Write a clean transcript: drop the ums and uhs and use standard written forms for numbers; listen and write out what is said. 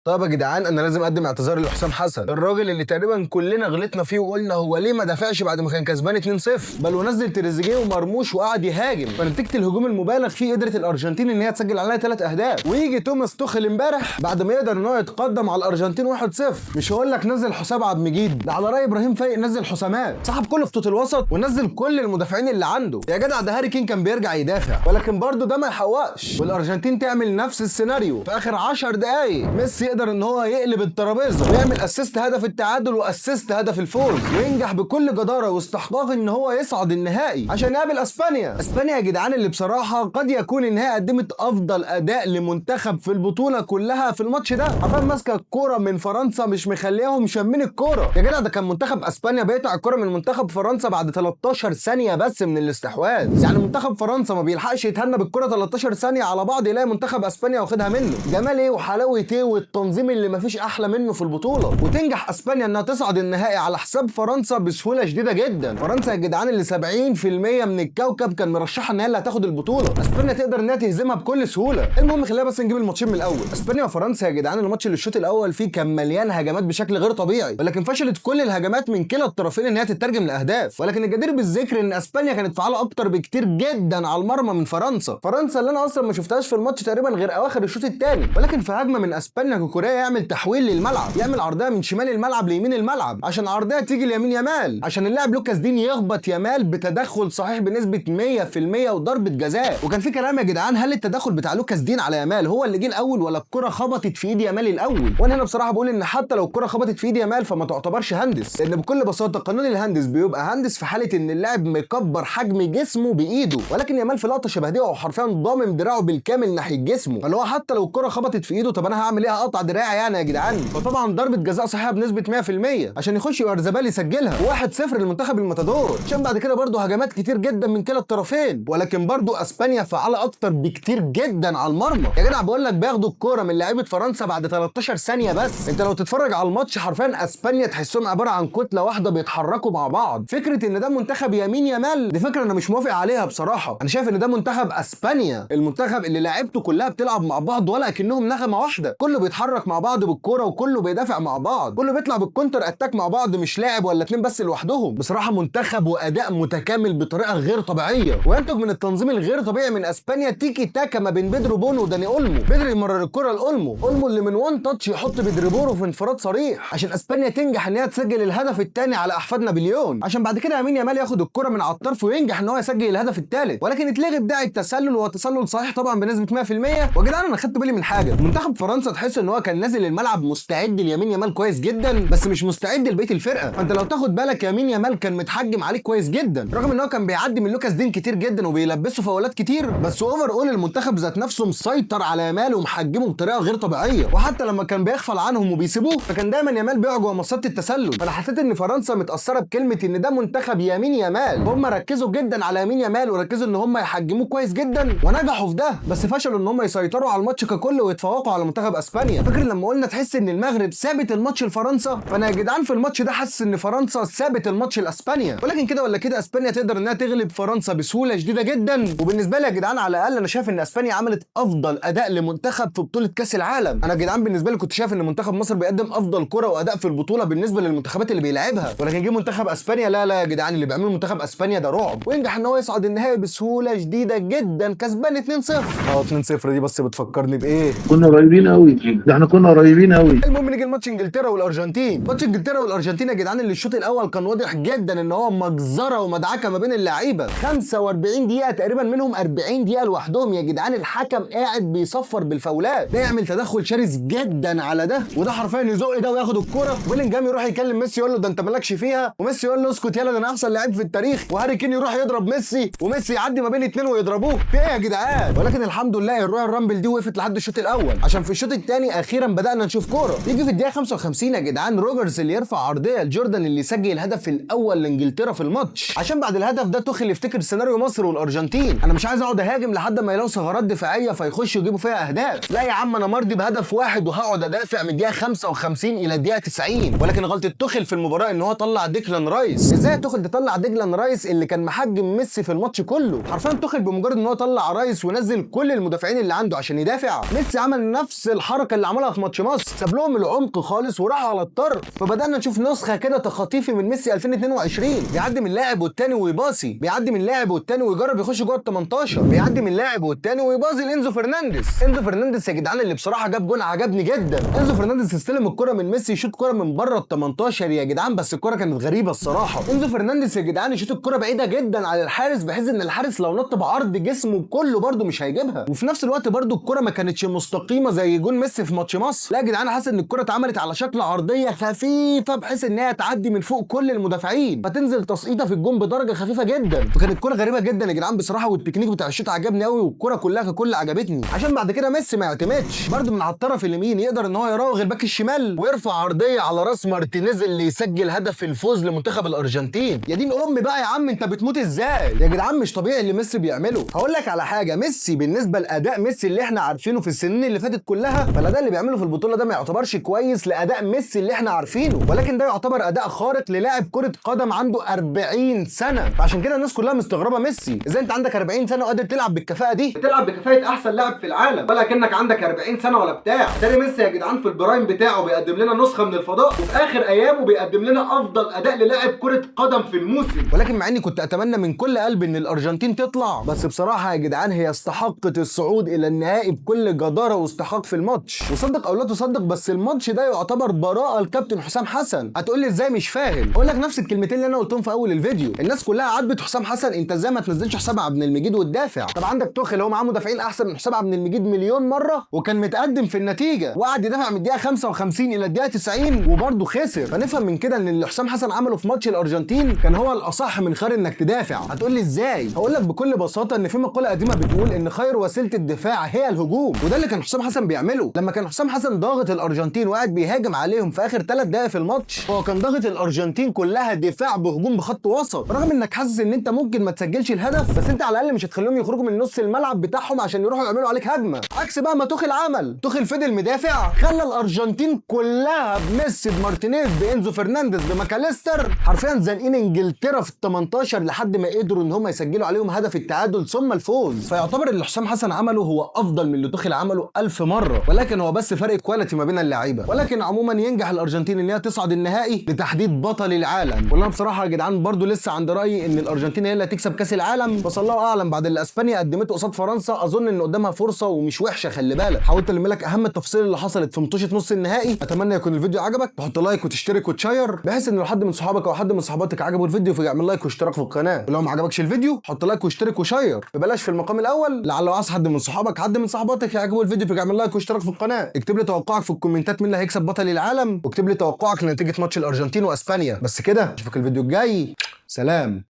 طب يا جدعان انا لازم اقدم اعتذار لحسام حسن، الراجل اللي تقريبا كلنا غلطنا فيه وقلنا هو ليه ما دافعش بعد ما كان كسبان 2-0، بل ونزل تريزيجيه ومرموش وقعد يهاجم. فنتيجه الهجوم المبالغ فيه قدرت الارجنتين ان هي تسجل عليها 3 اهداف، ويجي توماس توخيل امبارح بعد ما يقدر ان هو يتقدم على الارجنتين 1-0 مش هقول لك نزل حسام عبد المجيد، ده على راي ابراهيم فايق نزل حسامات، سحب كل خطوط الوسط ونزل كل المدافعين اللي عنده. يا جدع ده هاري كين كان بيرجع يدافع، ولكن برضه ده ما يحوقش والارجنتين تعمل نفس السيناريو. في اخر 10 دقائق ميسي يقدر ان هو يقلب الترابيزه ويعمل اسيست هدف التعادل واسيست هدف الفوز، وينجح بكل جداره واستحقاق ان هو يصعد النهائي عشان يقابل اسبانيا. اسبانيا يا جدعان اللي بصراحه قد يكون ان هي قدمت افضل اداء لمنتخب في البطوله كلها في الماتش ده، عشان ماسكه الكوره من فرنسا مش مخليهم شامين الكوره. يا جدع ده كان منتخب اسبانيا بيقطع الكوره من منتخب فرنسا بعد 13 ثانيه بس من الاستحواذ، يعني منتخب فرنسا ما بيلحقش يتهنى بالكوره 13 ثانيه على بعض يلاقي منتخب اسبانيا واخدها منه. جمال ايه وحلاوه ايه والتنظيم اللي مفيش احلى منه في البطوله، وتنجح اسبانيا انها تصعد النهائي على حساب فرنسا بسهوله شديده جدا. فرنسا يا جدعان اللي 70% من الكوكب كان مرشحه ان هي اللي هتاخد البطوله، اسبانيا تقدر انها تهزمها بكل سهوله. المهم خلينا بس نجيب الماتشين من الاول. اسبانيا وفرنسا يا جدعان الماتش اللي الشوط الاول فيه كان مليان هجمات بشكل غير طبيعي، ولكن فشلت كل الهجمات من كلا الطرفين ان هي تترجم لاهداف. ولكن الجدير بالذكر ان اسبانيا كانت فعاله اكتر بكتير جدا على المرمى من فرنسا اللي انا اصلا ما شفتهاش في الماتش تقريبا غير اواخر الشوط الثاني. ولكن في هجمه من اسبانيا كوكوريا يعمل تحويل للملعب، يعمل عرضيه من شمال الملعب ليمين الملعب عشان عرضيه تيجي ليمين يامال، عشان اللاعب لوكاس دين يخبط يامال بتدخل صحيح بنسبه 100% وضربه جزاء. وكان في كلام يا جدعان هل التدخل بتاع لوكاس دين على يامال هو اللي جه الاول ولا الكره خبطت في ايد يامال الاول؟ وانا هنا بصراحه بقول ان حتى لو الكره خبطت في ايد يامال فما تعتبرش هندس، لان بكل بساطه قانون الهندس بيبقى هندس في حاله ان اللاعب مكبر حجم جسمه بايده، ولكن يامال في لقطه شبه دي هو حرفيا ضامم دراعه بالكامل ناحيه جسمه، فاللي هو حتى لو الكره خبطت في ايده طب انا هعمل ايه؟ هقطع دراعي يعني يا جدعان؟ فطبعا ضربه جزاء صحيحه بنسبه 100% عشان يخش يارزابال يسجلها 1-0 للمنتخب الماتادور، عشان بعد كده برده هجمات كتير جدا من كلا الطرفين. ولكن برده اسبانيا فعاله اكتر بكتير جدا على المرمى. يا جدع بقول لك بياخدوا الكوره من لعيبه فرنسا بعد 13 ثانيه بس، انت لو تتفرج على الماتش حرفيا اسبانيا تحسهم عباره عن كتله واحده بيتحركوا مع بعض. فكره ان ده منتخب يمين يامال دي فكره انا مش موافق عليها بصراحه، انا شايف ان ده منتخب اسبانيا، المنتخب اللي لعيبته كلها بتلعب مع بعض ولا كأنهم نغمه واحده، كله بيتحرك مع بعض بالكوره وكله بيدافع مع بعض، كله بيطلع بالكونتر اتاك مع بعض، مش لاعب ولا اتنين بس لوحدهم. بصراحه منتخب واداء متكامل بطريقه غير طبيعيه، وينتج من التنظيم الغير طبيعي من اسبانيا تيكي تاكا ما بين بيدرو بونو وداني اولمو. بيدرو يمرر الكره لاولمو اللي من وان تاتش يحط بيدرو بونو في انفراد صريح عشان اسبانيا تنجح ان هي تسجل الهدف الثاني على احفاد نابليون، عشان بعد كده يمين يامال ياخد الكره من على الطرف وينجح ان هو يسجل الهدف الثالث، ولكن اتلغي بداعي التسلل، وهو تسلل صحيح طبعا بنسبه 100%. ويا جدعان انا خدت بالي من حاجه، منتخب فرنسا تحس ان هو كان نازل الملعب مستعد ليمين يامال كويس جدا بس مش مستعد لبقيه الفرقه. فانت لو تاخد بالك يمين يامال كان متحجم عليه كويس جدا، رغم ان هو كان بيعدي من لوكاس دين كتير جدا وبيلبسه فاولات كتير، بس اوفر اول المنتخب ذات نفسه مسيطر على يامال ومحجمه بطريقه غير طبيعيه، وحتى لما كان بيغفل عنهم وبيسيبوه فكان دايما يامال بيقع جوه مصيده التسلل. فانا حسيت ان فرنسا متاثره بكلمه ان ده منتخب يمين يامال، هم ركزوا جدا على يمين يامال وركزوا ان هم يحجموه كويس جدا ونجحوا في ده، بس فشلوا ان هم يسيطروا على الماتش ككل ويتفوقوا على منتخب اسبانيا. فاكر لما قلنا تحس ان المغرب سابت الماتش لفرنسا؟ فانا يا جدعان في الماتش ده حاسس ان فرنسا سابت الماتش لاسبانيا، ولكن كده ولا كده اسبانيا تقدر انها تغلب فرنسا بسهوله شديده جدا. وبالنسبه لي يا جدعان على الاقل انا شايف ان اسبانيا عملت افضل اداء لمنتخب في بطوله كاس العالم. انا يا جدعان بالنسبه لي كنت شايف ان منتخب مصر بيقدم افضل كره واداء في البطوله بالنسبه للمنتخبات اللي بيلعبها، ولكن جه منتخب اسبانيا لا يا جدعان اللي بيعمله منتخب اسبانيا ده رعب، وينجح ان هو يصعد النهائي بسهوله شديده جدا كسبان 2-0. 2-0 دي بس بتفكرني بايه؟ كنا قريبين قوي، ده احنا كنا قريبين قوي. المهم نيجي لماتش انجلترا والارجنتين. ماتش انجلترا والارجنتين يا جدعان اللي الشوط الاول كان واضح جدا ان هو مجزره ومدعكه ما بين اللعيبه، 45 دقيقه تقريبا منهم 40 دقيقه لوحدهم يا جدعان الحكم قاعد بيصفر بالفاولات، ده يعمل تدخل شرس جدا على ده، وده حرفيا يزق ده وياخد الكوره، وبيلينجهام يروح يكلم ميسي يقول له ده انت مالكش فيها، وميسي يقول له اسكت يلا ده انا احسن لعيب في التاريخ، وهاري كين يروح يضرب ميسي وميسي يعدي ما بين اتنين ويضربوه. في ايه يا جدعان؟ ولكن الحمد لله الرويال رامبل دي وقفت لحد الشوط الاول، عشان في الشوط الثاني اخيرا بدانا نشوف كوره. يجي في الدقيقه 55 يا جدعان روجرز اللي يرفع عرضيه لجوردان اللي يسجل الهدف الاول لانجلترا في الماتش، عشان بعد الهدف ده توخيل يفتكر سيناريو مصر والارجنتين، انا مش عايز اقعد اهاجم لحد ما يلاقوا ثغرات دفاعيه فيخشوا يجيبوا فيها اهداف، لا يا عم انا مرضي بهدف واحد وهقعد ادافع من الدقيقه 55 الى الدقيقه 90. ولكن غلطه توخيل في المباراه ان هو طلع ديكلان رايس. ازاي توخيل تطلع ديكلان رايس اللي كان محجم ميسي في الماتش كله؟ حرفيا توخيل بمجرد ان هو طلع رايس ونزل كل المدافعين اللي عنده عشان يدافع، ميسي عمل نفس الحركه اللي عملها في ماتش مصر، ساب لهم العمق خالص وراح على الطرف، فبدانا نشوف نسخه كده تخاطيفي من ميسي 2022، بيعدي من لاعب والتاني ويباصي، بيعدي من لاعب والتاني ويجرب يخش جوه ال 18، بيعدي من لاعب والتاني ويباصي لانزو فرنانديز. انزو فرنانديز يا جدعان اللي بصراحه جاب جون عجبني جدا. انزو فرنانديز استلم الكره من ميسي يشوط كره من بره ال 18 يا جدعان، بس الكره كانت غريبه الصراحه. انزو فرنانديز يا جدعان يشوط الكره بعيده جدا على الحارس، بحيث ان الحارس لو نط بعرض جسمه كله برده مش هيجيبها، وفي نفس الوقت برده الكره ما كانتش مستقيمه زي جون ميسي في ماتش مصر. لا يا جدعان حاسس ان الكره اتعملت على شكل عرضيه خفيفه بحيث ان هي تعدي من فوق كل المدافعين، فتنزل تسقيطه في الجون بدرجه خفيفه جدا، فكانت كره غريبه جدا يا جدعان بصراحه، والتكنيك بتاع الشوط عجبني قوي، والكره كلها ككل عجبتني. عشان بعد كده ميسي ما يعتمدش برده من على الطرف اليمين، يقدر ان هو يراوغ الباك الشمال ويرفع عرضيه على راس مارتينيز اللي يسجل هدف الفوز لمنتخب الارجنتين. يا دين امي بقى يا عم، انت بتموت ازاي يا جدعان؟ مش طبيعي اللي ميسي بيعمله. هقول لك على حاجه، ميسي بالنسبه لاداء ميسي اللي احنا عارفينه في السنين اللي فاتت كلها، فالاداء اللي بيعمله في البطوله ده ما يعتبرش كويس لاداء ميسي اللي احنا عارفينه، ولكن ده يعتبر اداء خارق للاعب كره قدم عنده 40 سنه، فعشان كده الناس كلها مستغربه ميسي ازاي انت عندك 40 سنه وقادر تلعب بالكفاءه دي، بتلعب بكفاءه احسن لاعب في العالم، ولا كانك عندك 40 سنه ولا بتاع. تاني ميسي يا جدعان في البرايم بتاعه بيقدم لنا نسخه من الفضاء، وفي اخر ايامه بيقدم لنا افضل اداء للاعب كره قدم في الموسم. ولكن مع اني كنت اتمنى من كل قلبي ان الارجنتين تطلع، بس بصراحه يا جدعان هي استحقت الصعود الى النهائي بكل جداره واستحقاق في الماتش. وصدق او لا تصدق بس الماتش ده يعتبر براءه الكابتن حسام حسن. هتقول لي ازاي؟ مش فاهم. اقول لك نفس الكلمتين اللي انا قلتهم في اول الفيديو، الناس كلها عاتبت حسام حسن، انت ازاي ما تنزلش حسام عبد المجيد وتدافع؟ طب عندك توخيل هو معاه مدافعين احسن من حسام عبد المجيد مليون مره، وكان متقدم في النتيجه وقعد يدافع من الدقيقه 55 الى الدقيقه 90 وبرده خسر. فنفهم من كده ان اللي حسام حسن عمله في ماتش الارجنتين كان هو الاصح من خير انك تدافع. هتقول لي ازاي؟ هقول لك بكل بساطه ان في مقوله قديمه بتقول ان خير وسيله الدفاع هي الهجوم، وده اللي كان حسام حسن بيعمله. لما كان حسام حسن ضاغط الارجنتين وقاعد بيهاجم عليهم في اخر 3 دقائق في الماتش، هو كان ضاغط الارجنتين كلها دفاع بهجوم بخط وسط، رغم انك حاسس ان انت ممكن ما تسجلش الهدف، بس انت على الاقل مش هتخليهم يخرجوا من نص الملعب بتاعهم عشان يروحوا يعملوا عليك هجمه، عكس بقى ما توخيل عمل. توخيل فضل مدافع، خلى الارجنتين كلها بميسي بمارتينيز بانزو فرنانديز بماكاليستر حرفيا زانقين انجلترا في ال 18 لحد ما قدروا ان هم يسجلوا عليهم هدف التعادل ثم الفوز. فيعتبر اللي حسام حسن عمله هو افضل من اللي توخيل عمله 1000 مره، ولكن هو بس فرق كواليتي ما بين اللعيبه. ولكن عموما ينجح الارجنتين ان هي تصعد النهائي لتحديد بطل العالم. وانا بصراحه يا جدعان برضو لسه عند رايي ان الارجنتين هي اللي هتكسب كاس العالم، بس الله اعلم بعد اللي اسبانيا قدمته قصاد فرنسا اظن ان قدامها فرصه ومش وحشه. خلي بالك، حاولت الم لك اهم التفاصيل اللي حصلت في مطوشه نص النهائي. اتمنى يكون الفيديو عجبك، تحط لايك وتشترك وتشير بحيث ان لو حد من صحابك او حد من صحباتك عجبه الفيديو فيعمل لايك واشتراك في القناه، ولو ما عجبكش الفيديو حط لايك واشترك وشير. ببلاش في المقام الاول، لعل عايز حد من صحابك حد من صحباتك يعجبه الفيديو فيعمل لايك واشتراك في القناه. اكتب لي توقعك في الكومنتات مين اللي هيكسب بطل العالم، واكتب لي توقعك لنتيجه ماتش الارجنتين واسبانيا. بس كده اشوفك الفيديو الجاي، سلام.